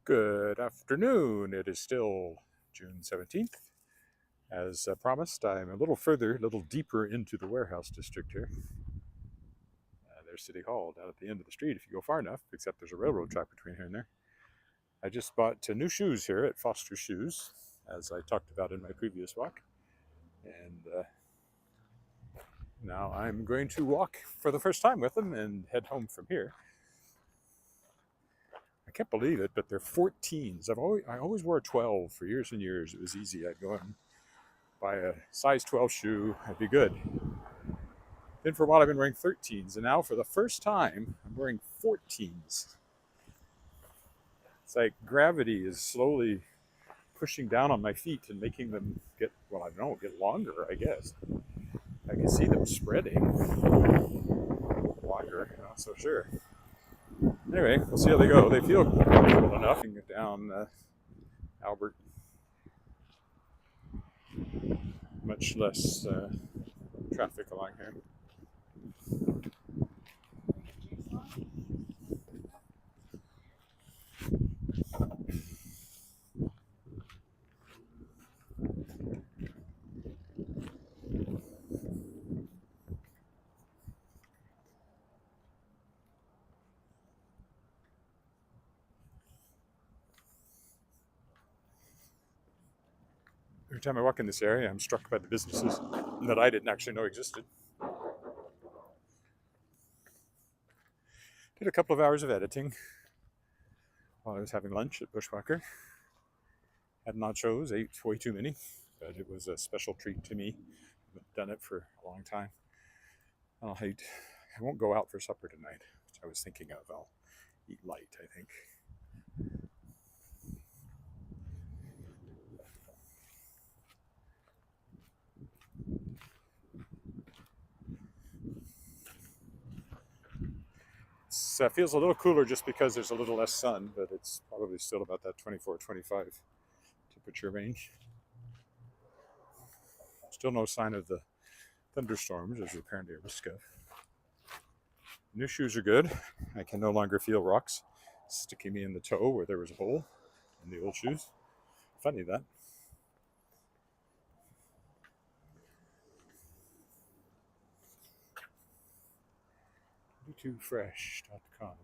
Good afternoon. It is still June 17th. As promised, I'm a little further, a little deeper into the warehouse district here. There's City Hall down at the end of the street if you go far enough, except there's a railroad track between here and there. I just bought new shoes here at Foster Shoes, as I talked about in my previous walk. And now I'm going to walk for the first time with them and head home from here. I can't believe it, but they're 14s. I always wore a 12 for years and years. It was easy. I'd go and buy a size 12 shoe. I'd be good. Then for a while I've been wearing 13s, and now for the first time I'm wearing 14s. It's like gravity is slowly pushing down on my feet and making them get, well, I don't know, get longer, I guess. I can see them spreading longer, not so sure. Anyway, we'll see how they go. They feel comfortable enough. Down Albert, much less traffic along here. Every time I walk in this area, I'm struck by the businesses that I didn't actually know existed. Did a couple of hours of editing while I was having lunch at Bushwhacker. Had nachos, ate way too many, but it was a special treat to me. I've done it for a long time. I won't go out for supper tonight, which I was thinking of. I'll eat light, I think. It feels a little cooler just because there's a little less sun, but it's probably still about that 24, 25 temperature range. Still no sign of the thunderstorms, as apparently a risk of. New shoes are good. I can no longer feel rocks sticking me in the toe where there was a hole in the old shoes. Funny that. B2fresh.com.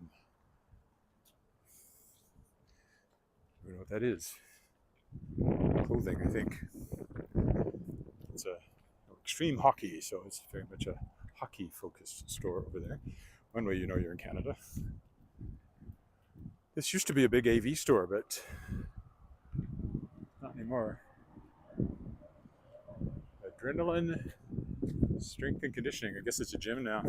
You know what that is? Clothing, I think. It's a extreme hockey, so it's very much a hockey-focused store over there. One way you know you're in Canada. This used to be a big AV store, but not anymore. Adrenaline, strength and conditioning. I guess it's a gym now.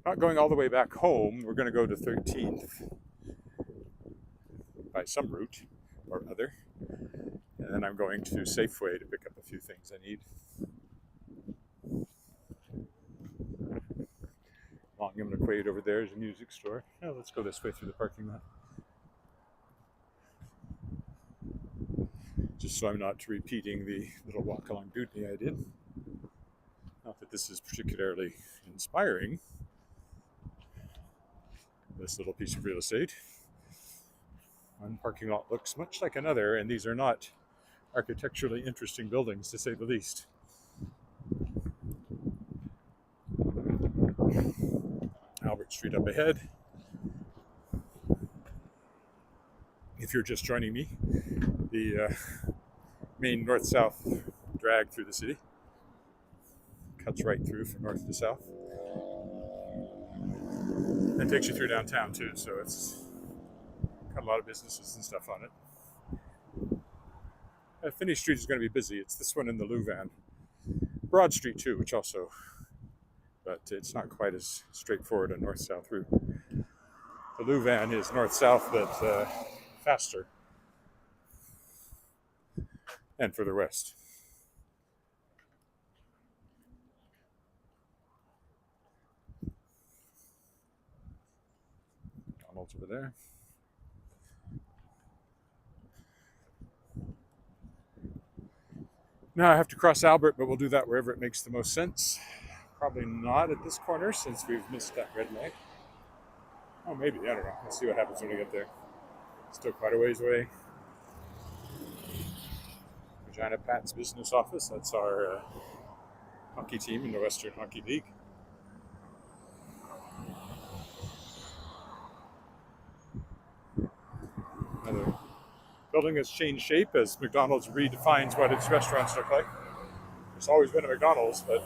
Not going all the way back home. We're going to go to 13th by some route or other. And then I'm going to Safeway to pick up a few things I need. Longham and Quaid over there is a music store. Now let's go this way through the parking lot. Just so I'm not repeating the little walk along Dudley I did. Not that this is particularly inspiring, this little piece of real estate. One parking lot looks much like another, and these are not architecturally interesting buildings, to say the least. Albert Street up ahead. If you're just joining me, the main north-south drag through the city cuts right through from north to south. And takes you through downtown too, so it's got a lot of businesses and stuff on it. Finney Street is going to be busy. It's this one in the Louvain. Broad Street too, which also, but it's not quite as straightforward a north-south route. The Louvain is north-south, but faster and further west. McDonald's over there. Now I have to cross Albert, but we'll do that wherever it makes the most sense. Probably not at this corner since we've missed that red light. Oh, maybe. I don't know. Let's see what happens when we get there. Still quite a ways away. Regina Pat's business office. That's our hockey team in the Western Hockey League. Another building has changed shape as McDonald's redefines what its restaurants look like. There's always been a McDonald's, but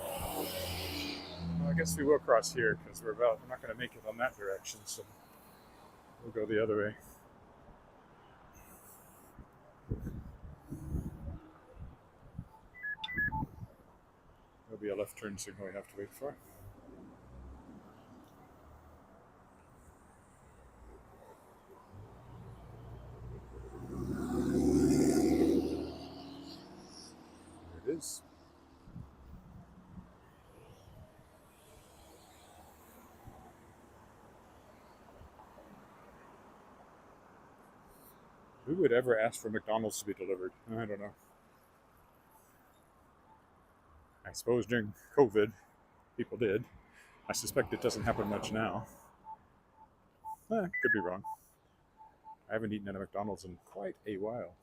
well, I guess we will cross here because we're not going to make it on that direction, so we'll go the other way. There'll be a left turn signal we have to wait for. There it is. Who would ever ask for McDonald's to be delivered? I don't know. I suppose during COVID, people did. I suspect it doesn't happen much now. Could be wrong. I haven't eaten at a McDonald's in quite a while.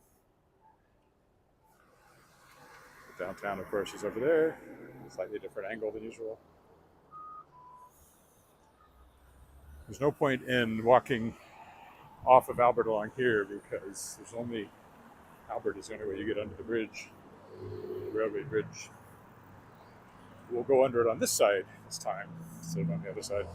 Downtown, of course, is over there. Slightly different angle than usual. There's no point in walking off of Albert along here because there's only Albert is the only way you get under the bridge, the railway bridge. We'll go under it on this side this time instead of on the other side.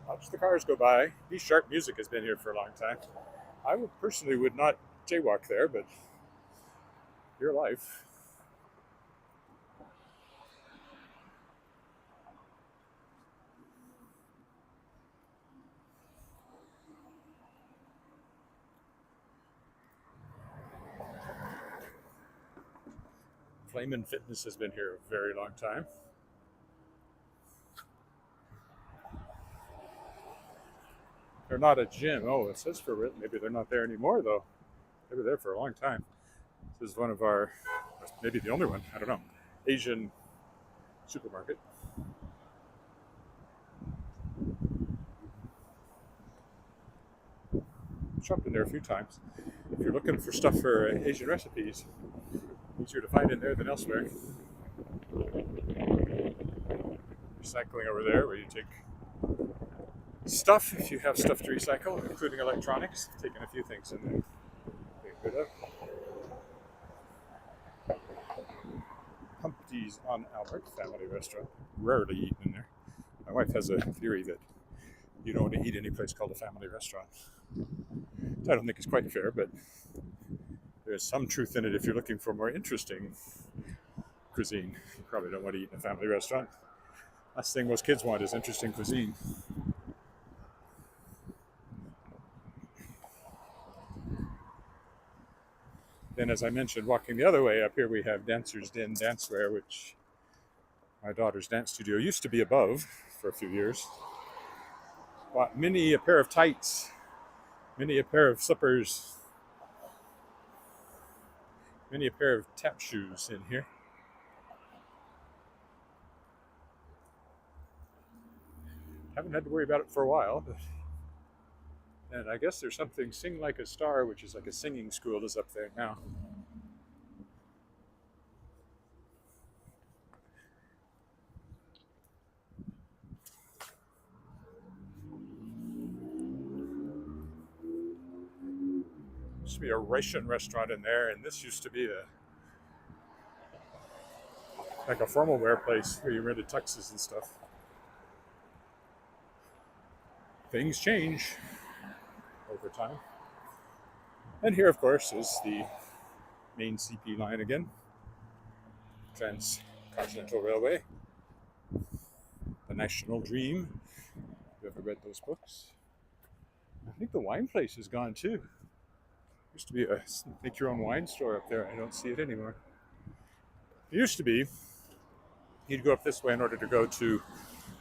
Watch the cars go by. B Sharp Music has been here for a long time. I would not jaywalk there, but your life. Flamin' Fitness has been here a very long time. They're not a gym. Oh, it says for maybe they're not there anymore though. They were there for a long time. This is one of our, maybe the only one, I don't know, Asian supermarket. Shopped in there a few times. If you're looking for stuff for Asian recipes, easier to find in there than elsewhere. Recycling over there where you take stuff if you have stuff to recycle, including electronics. Taking a few things in there. Get rid of. Humpty's on Albert, family restaurant. Rarely eaten in there. My wife has a theory that you don't want to eat any place called a family restaurant. I don't think it's quite fair, but there's some truth in it if you're looking for more interesting cuisine. You probably don't want to eat in a family restaurant. Last thing most kids want is interesting cuisine. Then, as I mentioned, walking the other way, up here we have Dancer's Den Dancewear, which my daughter's dance studio used to be above for a few years. Bought many a pair of tights, many a pair of slippers, many a pair of tap shoes in here. Haven't had to worry about it for a while, but and I guess there's something Sing Like a Star, which is like a singing school, is up there now. Used to be a Russian restaurant in there, and this used to be like a formal wear place where you rented tuxes and stuff. things change over time. And here, of course, is the main CP line again, Transcontinental Railway, The National Dream. Have you ever read those books? I think the wine place is gone too. Used to be a make your own wine store up there. I don't see it anymore. It used to be you'd go up this way in order to go to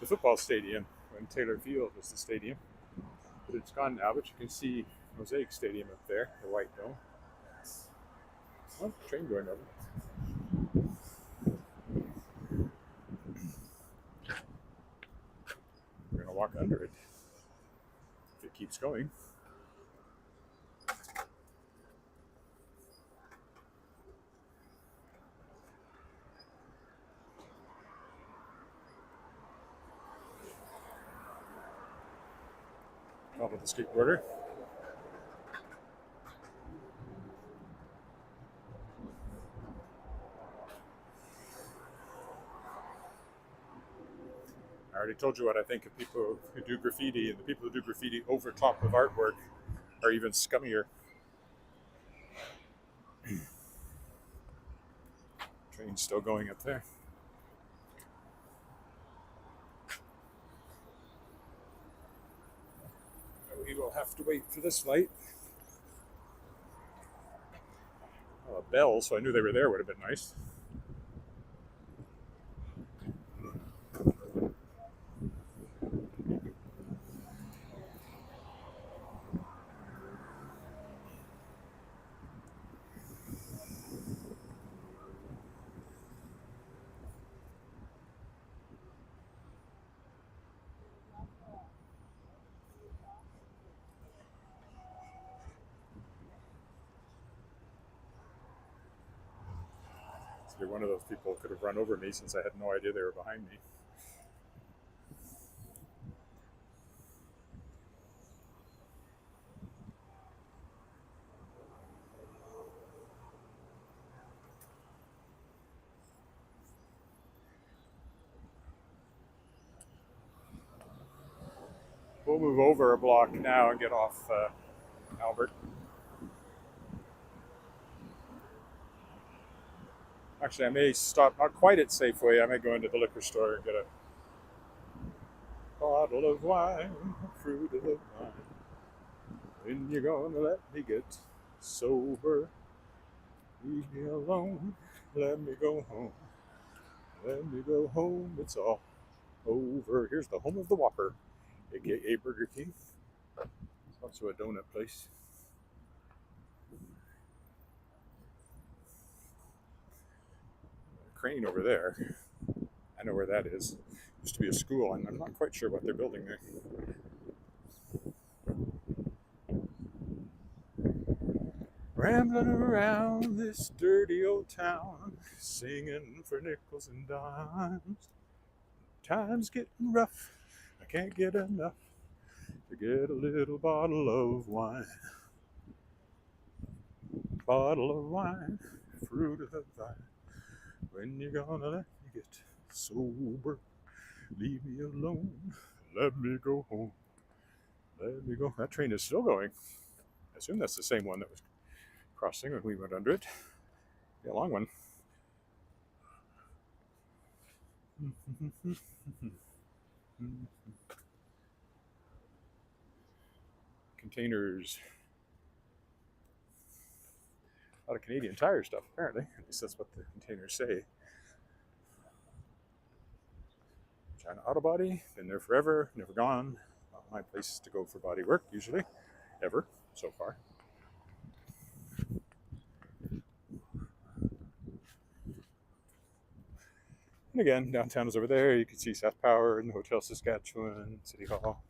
the football stadium when Taylor Field was the stadium. But it's gone now, but you can see Mosaic Stadium up there, the white dome. Oh, train going over. We're going to walk under it if it keeps going. Top of the skateboarder. I already told you what I think of people who do graffiti, and the people who do graffiti over top of artwork are even scummier. Train's still going up there. We will have to wait for this light. Well, a bell, so I knew they were there would have been nice. You're one of those people who could have run over me since I had no idea they were behind me. We'll move over a block now and get off Albert. Actually, I may stop, not quite at Safeway. I may go into the liquor store and get a bottle of wine, fruit of the vine. When you're gonna let me get sober, leave me alone, let me go home. Let me go home, it's all over. Here's the home of the Whopper, aka Burger King. It's also a donut place. Crane over there. I know where that is. Used to be a school, and I'm not quite sure what they're building there. Rambling around this dirty old town, singing for nickels and dimes. Time's getting rough, I can't get enough to get a little bottle of wine. Bottle of wine, fruit of the vine. When you're gonna let me get sober, leave me alone, let me go home. Let me go. That train is still going. I assume that's the same one that was crossing when we went under it. Be a long one. Containers. A lot of Canadian Tire stuff, apparently. At least that's what the containers say. China Auto Body, been there forever, never gone. Not my place to go for body work, usually. Ever, so far. And again, downtown is over there. You can see South Power and the Hotel Saskatchewan, City Hall.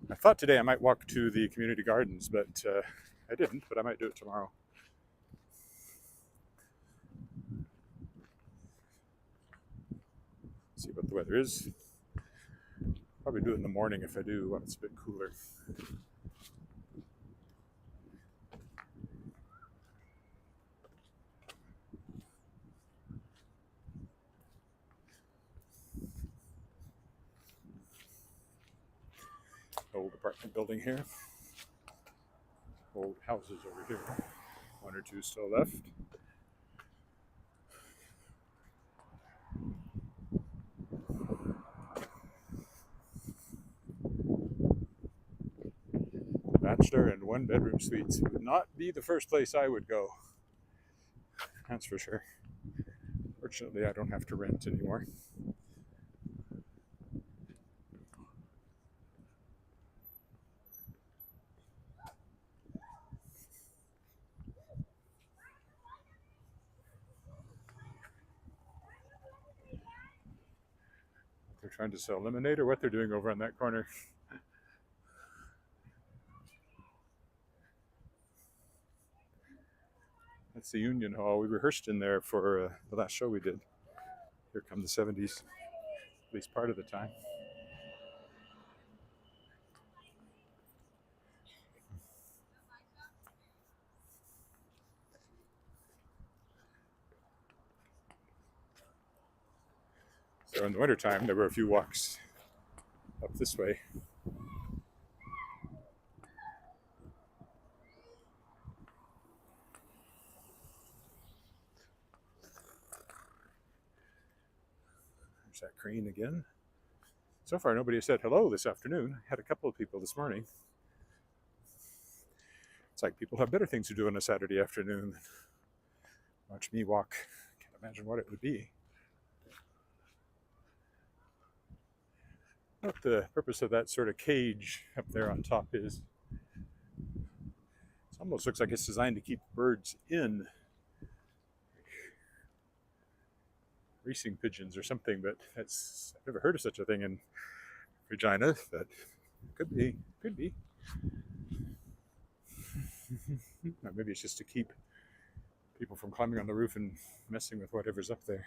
I thought today I might walk to the community gardens, but I didn't, but I might do it tomorrow. See what the weather is. Probably do it in the morning if I do when it's a bit cooler. old apartment building here. Old houses over here. One or two still left. Bachelor and one bedroom suites would not be the first place I would go. That's for sure. Fortunately, I don't have to rent anymore. They're trying to sell lemonade or what they're doing over on that corner. That's the Union Hall. We rehearsed in there for the last show we did. Here come the 70s, at least part of the time. So in the wintertime, there were a few walks up this way. There's that crane again. So far, nobody has said hello this afternoon. I had a couple of people this morning. It's like people have better things to do on a Saturday afternoon than watch me walk. Can't imagine what it would be. What the purpose of that sort of cage up there on top is. It almost looks like it's designed to keep birds in. Racing pigeons or something, but I've never heard of such a thing in Regina, but could be. Or maybe it's just to keep people from climbing on the roof and messing with whatever's up there.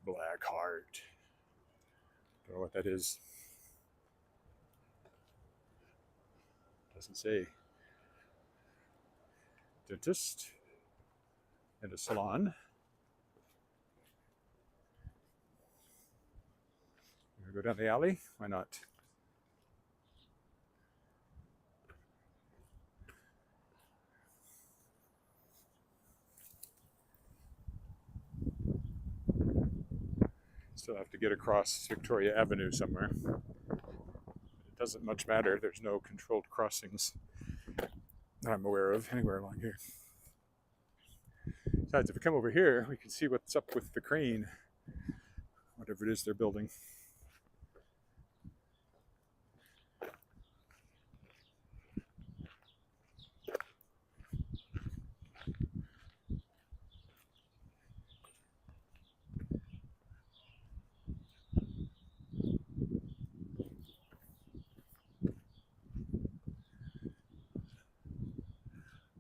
Black Heart. Don't know what that is. Doesn't say. Dentist and a salon. You wanna go down the alley? Why not? Still have to get across Victoria Avenue somewhere. It doesn't much matter. There's no controlled crossings that I'm aware of anywhere along here. Besides, if we come over here, we can see what's up with the crane, whatever it is they're building.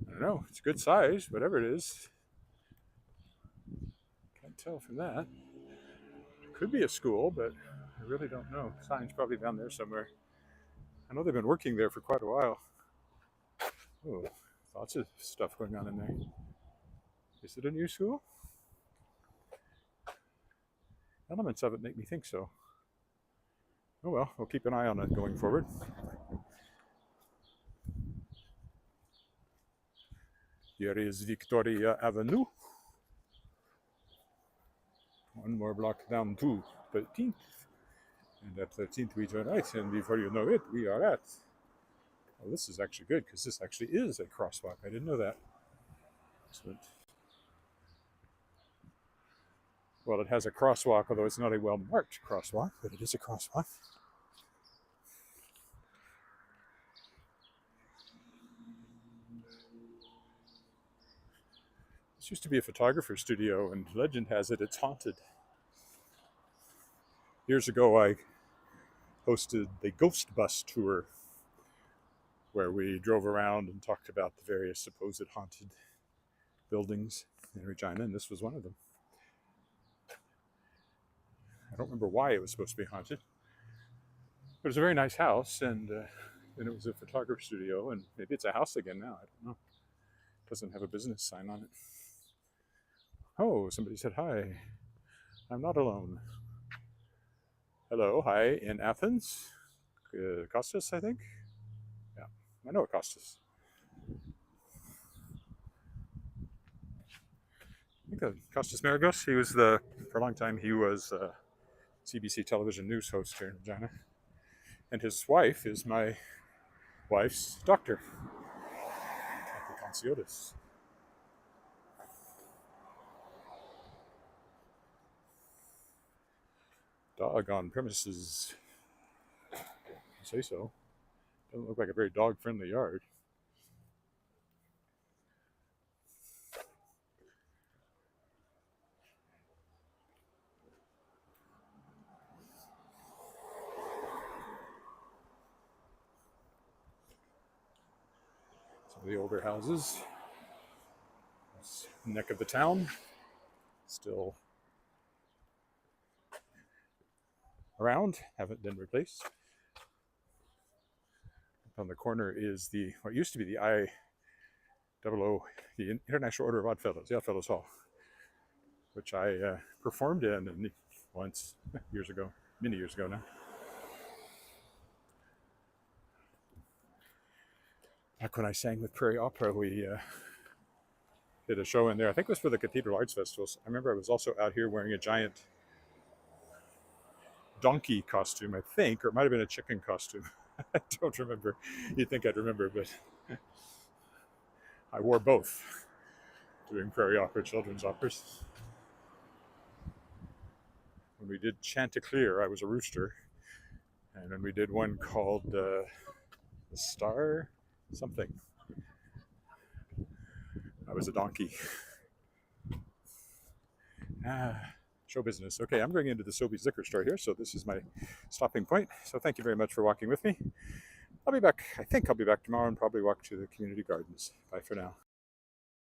I don't know, it's a good size, whatever it is. Can't tell from that. It could be a school, but I really don't know. Sign's probably down there somewhere. I know they've been working there for quite a while. Oh, lots of stuff going on in there. Is it a new school? Elements of it make me think so. Oh well, we'll keep an eye on it going forward. Here is Victoria Avenue. One more block down to 13th. And at 13th we turn right, and before you know it, we are at... Well, this is actually good, because this actually is a crosswalk. I didn't know that. Excellent. Well, it has a crosswalk, although it's not a well-marked crosswalk, but it is a crosswalk. This used to be a photographer's studio, and legend has it it's haunted. Years ago, I hosted the Ghost Bus tour, where we drove around and talked about the various supposed haunted buildings in Regina, and this was one of them. I don't remember why it was supposed to be haunted. It was a very nice house, and it was a photography studio, and maybe it's a house again now. I don't know. It doesn't have a business sign on it. Oh, somebody said hi. I'm not alone. Hello, hi, in Athens. Costas, I think? Yeah, I know Costas. I think Costas Maragos, for a long time, he was CBC television news host here in Regina. And his wife is my wife's doctor, Dr. Conciotis. Dog on premises. I say so. Doesn't look like a very dog friendly yard. Some of the older houses. This neck of the town. Still around, haven't been replaced. Up on the corner is what used to be the IOO, the International Order of Odd Fellows, the Odd Fellows Hall, which I performed in once years ago, many years ago now. Back when I sang with Prairie Opera, we did a show in there. I think it was for the Cathedral Arts Festivals. I remember I was also out here wearing a giant donkey costume, I think, or it might have been a chicken costume. I don't remember. You'd think I'd remember, but I wore both doing Prairie Opera children's operas. When we did Chanticleer, I was a rooster. And then we did one called The Star something. I was a donkey. Show business. Okay, I'm going into the Sobeys liquor store here, so this is my stopping point. So thank you very much for walking with me. I'll be back. I think I'll be back tomorrow and probably walk to the community gardens. Bye for now.